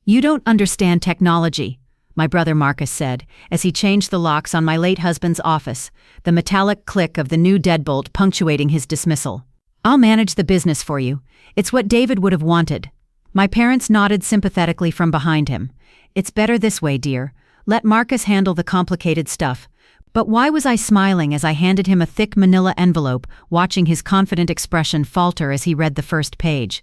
"You don't understand technology," my brother Marcus said, as he changed the locks on my late husband's office, the metallic click of the new deadbolt punctuating his dismissal. "I'll manage the business for you. It's what David would have wanted." My parents nodded sympathetically from behind him. "It's better this way, dear. Let Marcus handle the complicated stuff." But why was I smiling as I handed him a thick manila envelope, watching his confident expression falter as he read the first page?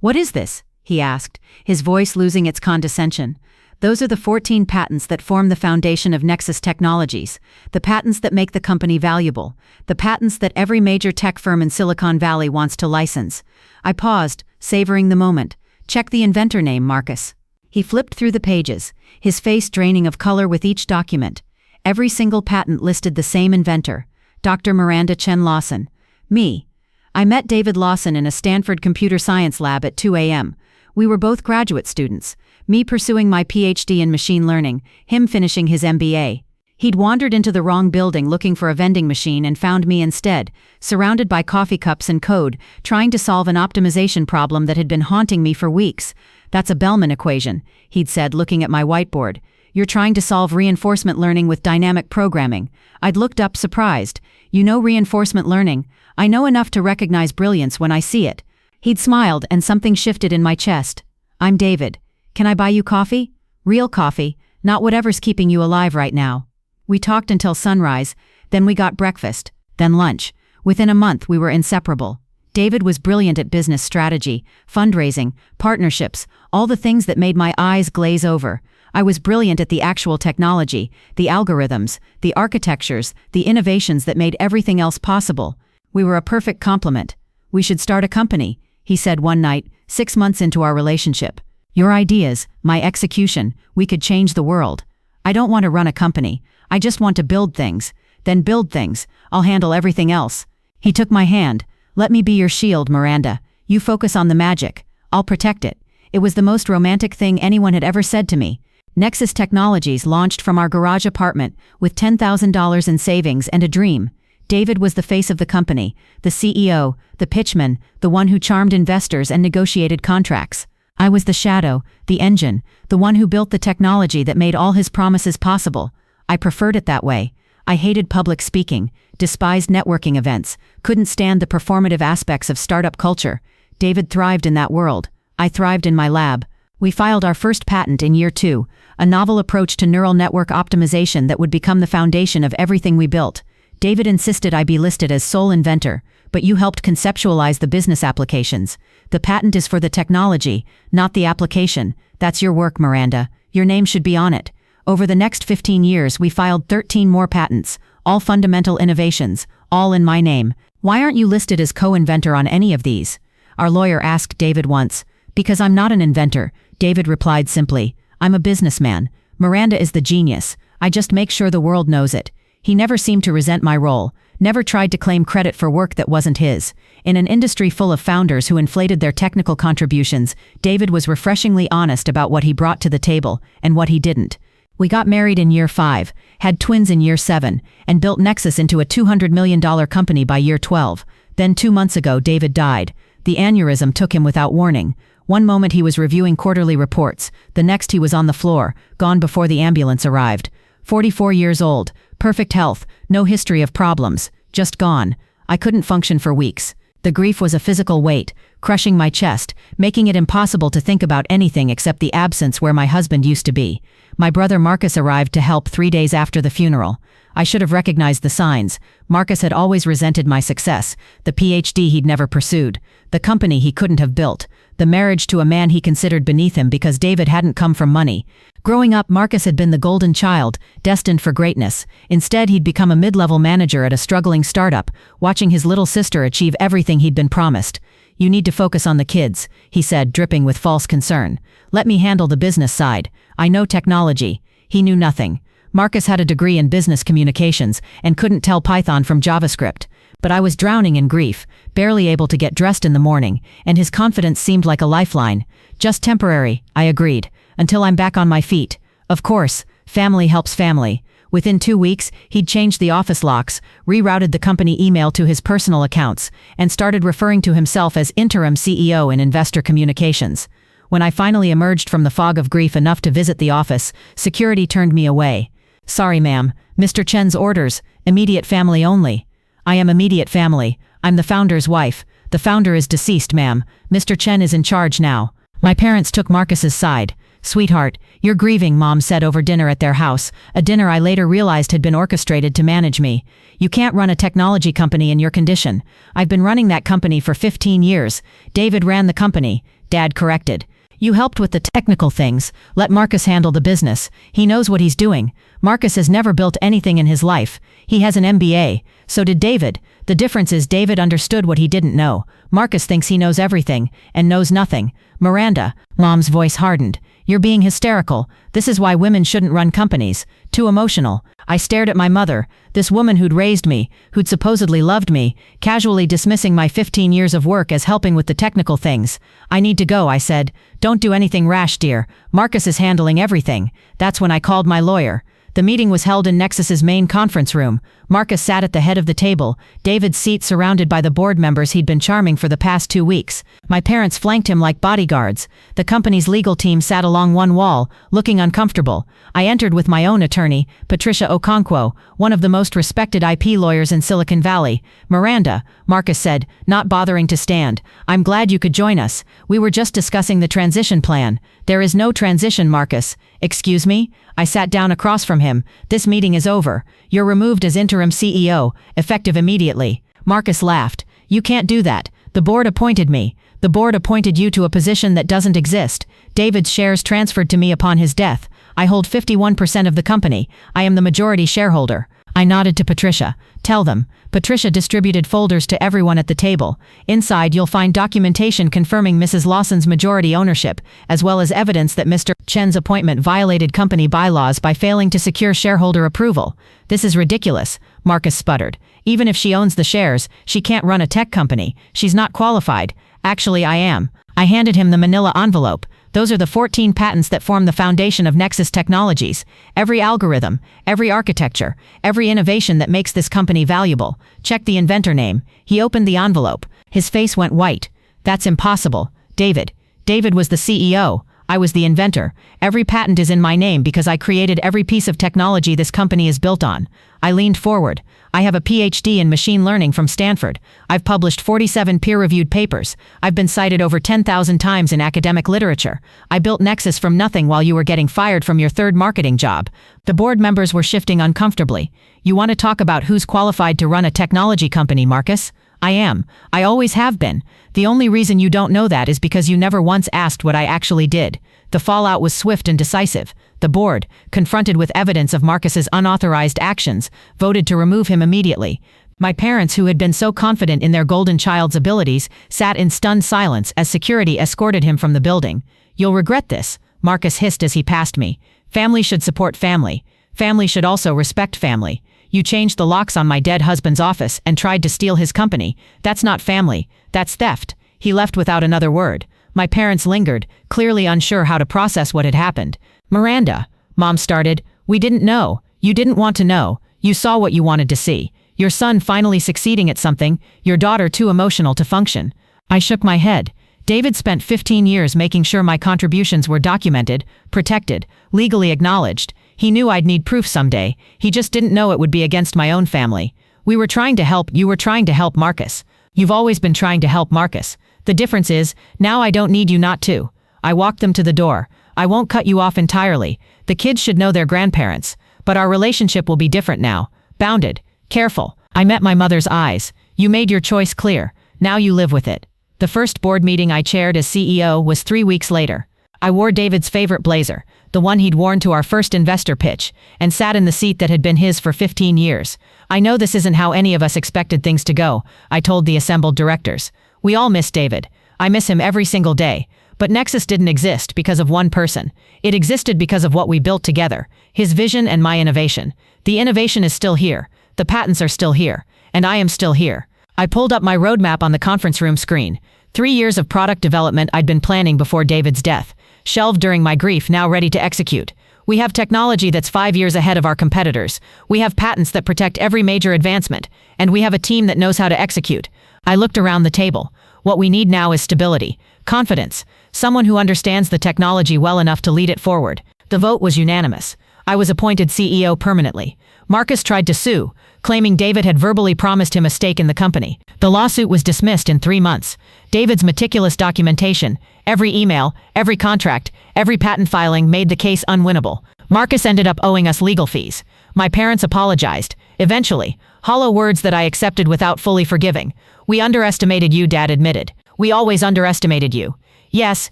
"What is this?" he asked, his voice losing its condescension. "Those are the 14 patents that form the foundation of Nexus Technologies, the patents that make the company valuable, the patents that every major tech firm in Silicon Valley wants to license." I paused, savoring the moment. "Check the inventor name, Marcus." He flipped through the pages, his face draining of color with each document. Every single patent listed the same inventor, Dr. Miranda Chen Lawson. Me. I met David Lawson in a Stanford computer science lab at 2 a.m. We were both graduate students, me pursuing my PhD in machine learning, him finishing his MBA. He'd wandered into the wrong building looking for a vending machine and found me instead, surrounded by coffee cups and code, trying to solve an optimization problem that had been haunting me for weeks. "That's a Bellman equation," he'd said, looking at my whiteboard. "You're trying to solve reinforcement learning with dynamic programming." I'd looked up surprised. "You know reinforcement learning? I know enough to recognize brilliance when I see it." He'd smiled and something shifted in my chest. "I'm David. Can I buy you coffee? Real coffee, not whatever's keeping you alive right now." We talked until sunrise, then we got breakfast, then lunch. Within a month we were inseparable. David was brilliant at business strategy, fundraising, partnerships, all the things that made my eyes glaze over. I was brilliant at the actual technology, the algorithms, the architectures, the innovations that made everything else possible. We were a perfect complement. "We should start a company," he said one night, 6 months into our relationship. "Your ideas, my execution, we could change the world." "I don't want to run a company. I just want to build things." "Then build things. I'll handle everything else." He took my hand. "Let me be your shield, Miranda. You focus on the magic. I'll protect it." It was the most romantic thing anyone had ever said to me. Nexus Technologies launched from our garage apartment with $10,000 in savings and a dream. David was the face of the company, the CEO, the pitchman, the one who charmed investors and negotiated contracts. I was the shadow, the engine, the one who built the technology that made all his promises possible. I preferred it that way. I hated public speaking, despised networking events, couldn't stand the performative aspects of startup culture. David thrived in that world. I thrived in my lab. We filed our first patent in year 2, a novel approach to neural network optimization that would become the foundation of everything we built. David insisted I be listed as sole inventor, but you helped conceptualize the business applications. The patent is for the technology, not the application. That's your work, Miranda. Your name should be on it. Over the next 15 years, we filed 13 more patents, all fundamental innovations, all in my name. "Why aren't you listed as co-inventor on any of these?" our lawyer asked David once. "Because I'm not an inventor," David replied simply. "I'm a businessman. Miranda is the genius. I just make sure the world knows it." He never seemed to resent my role, never tried to claim credit for work that wasn't his. In an industry full of founders who inflated their technical contributions, David was refreshingly honest about what he brought to the table and what he didn't. We got married in year 5, had twins in year 7, and built Nexus into a $200 million company by year 12. Then 2 months ago, David died. The aneurysm took him without warning. One moment he was reviewing quarterly reports, the next he was on the floor, gone before the ambulance arrived. 44 years old, perfect health, no history of problems, just gone. I couldn't function for weeks. The grief was a physical weight, crushing my chest, making it impossible to think about anything except the absence where my husband used to be. My brother Marcus arrived to help 3 days after the funeral. I should have recognized the signs. Marcus had always resented my success, the PhD he'd never pursued, the company he couldn't have built, the marriage to a man he considered beneath him because David hadn't come from money. Growing up, Marcus had been the golden child, destined for greatness. Instead, he'd become a mid-level manager at a struggling startup, watching his little sister achieve everything he'd been promised. "You need to focus on the kids," he said, dripping with false concern. "Let me handle the business side. I know technology." He knew nothing. Marcus had a degree in business communications and couldn't tell Python from JavaScript. But I was drowning in grief, barely able to get dressed in the morning, and his confidence seemed like a lifeline. "Just temporary," I agreed, "until I'm back on my feet." Of course, family helps family. Within 2 weeks, he'd changed the office locks, rerouted the company email to his personal accounts, and started referring to himself as interim CEO in investor communications. When I finally emerged from the fog of grief enough to visit the office, security turned me away. "Sorry, ma'am. Mr. Chen's orders. Immediate family only." "I am immediate family. I'm the founder's wife. The founder is deceased, ma'am. Mr. Chen is in charge now." My parents took Marcus's side. "Sweetheart, you're grieving," Mom said over dinner at their house, a dinner I later realized had been orchestrated to manage me. "You can't run a technology company in your condition. I've been running that company for 15 years. David ran the company," Dad corrected. "You helped with the technical things. Let Marcus handle the business. He knows what he's doing. Marcus has never built anything in his life. He has an MBA. So did David. The difference is David understood what he didn't know. Marcus thinks he knows everything and knows nothing." "Miranda," Mom's voice hardened. "You're being hysterical. This is why women shouldn't run companies. Too emotional." I stared at my mother, this woman who'd raised me, who'd supposedly loved me, casually dismissing my 15 years of work as helping with the technical things. "I need to go," I said. "Don't do anything rash, dear. Marcus is handling everything." That's when I called my lawyer. The meeting was held in Nexus's main conference room. Marcus sat at the head of the table, David's seat surrounded by the board members he'd been charming for the past 2 weeks. My parents flanked him like bodyguards. The company's legal team sat along one wall, looking uncomfortable. I entered with my own attorney, Patricia Okonkwo, one of the most respected IP lawyers in Silicon Valley. "Miranda," Marcus said, not bothering to stand, "I'm glad you could join us. We were just discussing the transition plan." "There is no transition, Marcus." "Excuse me?" I sat down across from him. "This meeting is over. You're removed as interim CEO, effective immediately." Marcus laughed. "You can't do that. The board appointed me. The board appointed you to a position that doesn't exist. David's shares transferred to me upon his death. I hold 51% of the company. I am the majority shareholder." I nodded to Patricia. "Tell them." Patricia distributed folders to everyone at the table. Inside you'll find documentation confirming Mrs. Lawson's majority ownership, as well as evidence that Mr. Chen's appointment violated company bylaws by failing to secure shareholder approval. "This is ridiculous," Marcus sputtered. "Even if she owns the shares, she can't run a tech company. She's not qualified." "Actually, I am." I handed him the manila envelope. "Those are the 14 patents that form the foundation of Nexus Technologies. Every algorithm, every architecture, every innovation that makes this company valuable. Check the inventor name." He opened the envelope. His face went white. "That's impossible. David. David was the CEO. I was the inventor. Every patent is in my name because I created every piece of technology this company is built on." I leaned forward. "I have a PhD in machine learning from Stanford. I've published 47 peer-reviewed papers. I've been cited over 10,000 times in academic literature. I built Nexus from nothing while you were getting fired from your third marketing job." The board members were shifting uncomfortably. "You want to talk about who's qualified to run a technology company, Marcus?" "I am. I always have been. The only reason you don't know that is because you never once asked what I actually did." The fallout was swift and decisive. The board, confronted with evidence of Marcus's unauthorized actions, voted to remove him immediately. My parents, who had been so confident in their golden child's abilities, sat in stunned silence as security escorted him from the building. "You'll regret this," Marcus hissed as he passed me. "Family should support family. Family should also respect family. You changed the locks on my dead husband's office and tried to steal his company. That's not family. That's theft." He left without another word. My parents lingered, clearly unsure how to process what had happened. "Miranda," Mom started, "we didn't know. You didn't want to know. You saw what you wanted to see. Your son finally succeeding at something, your daughter too emotional to function." I shook my head. David spent 15 years making sure my contributions were documented, protected, legally acknowledged. He knew I'd need proof someday. He just didn't know it would be against my own family. "We were trying to help. You were trying to help Marcus. You've always been trying to help Marcus. The difference is, now I don't need you not to." I walked them to the door. "I won't cut you off entirely. The kids should know their grandparents. But our relationship will be different now. Bounded. Careful." I met my mother's eyes. "You made your choice clear. Now you live with it." The first board meeting I chaired as CEO was 3 weeks later. I wore David's favorite blazer, the one he'd worn to our first investor pitch, and sat in the seat that had been his for 15 years. "I know this isn't how any of us expected things to go," I told the assembled directors. "We all miss David. I miss him every single day. But Nexus didn't exist because of one person. It existed because of what we built together, his vision and my innovation. The innovation is still here. The patents are still here. And I am still here." I pulled up my roadmap on the conference room screen. 3 years of product development I'd been planning before David's death. Shelved during my grief, now ready to execute. We have technology that's 5 years ahead of our competitors. We have patents that protect every major advancement. And we have a team that knows how to execute. I looked around the table. What we need now is stability. Confidence. Someone who understands the technology well enough to lead it forward. The vote was unanimous. I was appointed CEO permanently. Marcus tried to sue, claiming David had verbally promised him a stake in the company. The lawsuit was dismissed in 3 months. David's meticulous documentation, every email, every contract, every patent filing made the case unwinnable. Marcus ended up owing us legal fees. My parents apologized. Eventually, hollow words that I accepted without fully forgiving. "We underestimated you," Dad admitted. "We always underestimated you." "Yes,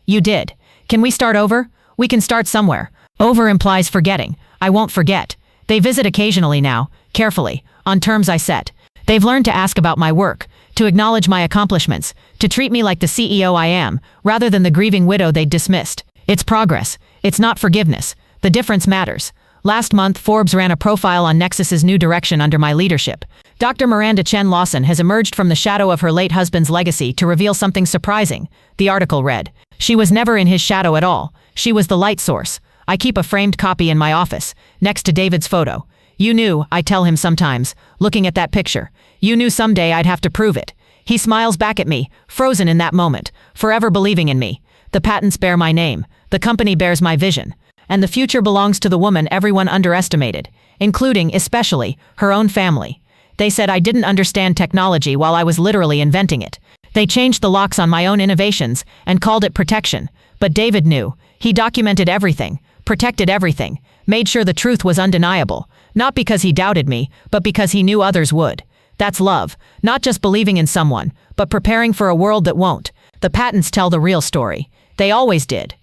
you did. Can we start over?" "We can start somewhere." Over implies forgetting. I won't forget. They visit occasionally now, carefully, on terms I set. They've learned to ask about my work, to acknowledge my accomplishments, to treat me like the CEO I am, rather than the grieving widow they'd dismissed. It's progress. It's not forgiveness. The difference matters. Last month, Forbes ran a profile on Nexus's new direction under my leadership. Dr. Miranda Chen Lawson has emerged from the shadow of her late husband's legacy to reveal something surprising, the article read. She was never in his shadow at all. She was the light source. I keep a framed copy in my office, next to David's photo. "You knew," I tell him sometimes, looking at that picture. "You knew someday I'd have to prove it." He smiles back at me, frozen in that moment, forever believing in me. The patents bear my name. The company bears my vision. And the future belongs to the woman everyone underestimated, including, especially, her own family. They said I didn't understand technology while I was literally inventing it. They changed the locks on my own innovations and called it protection. But David knew. He documented everything, protected everything, made sure the truth was undeniable, not because he doubted me, but because he knew others would. That's love, not just believing in someone, but preparing for a world that won't. The patents tell the real story. They always did.